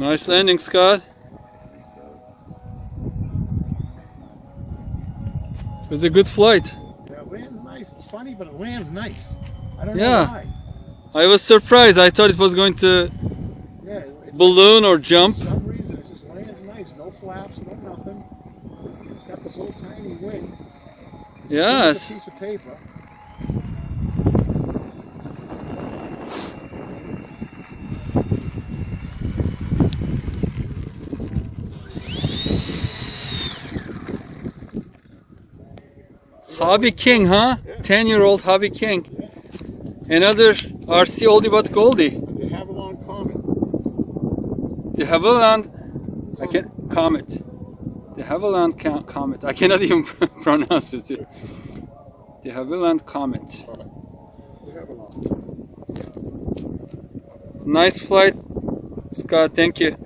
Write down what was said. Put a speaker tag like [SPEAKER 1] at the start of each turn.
[SPEAKER 1] Nice landing, Scott. It was a good flight.
[SPEAKER 2] Yeah, it lands nice. It's funny, but it lands nice. I don't know why.
[SPEAKER 1] I was surprised. I thought it was going to balloon or jump.
[SPEAKER 2] For some reason, it just lands nice. No flaps, no nothing. It's got this little tiny wing.
[SPEAKER 1] Yes.
[SPEAKER 2] It's a piece of paper.
[SPEAKER 1] HobbyKing, huh? 10-year-old HobbyKing. Another RC oldie but goldie.
[SPEAKER 2] The Havilland Comet.
[SPEAKER 1] The Havilland Comet. The Havilland Comet. I cannot even pronounce it. The Havilland Comet.
[SPEAKER 2] The Havilland.
[SPEAKER 1] Nice flight, Scott. Thank you.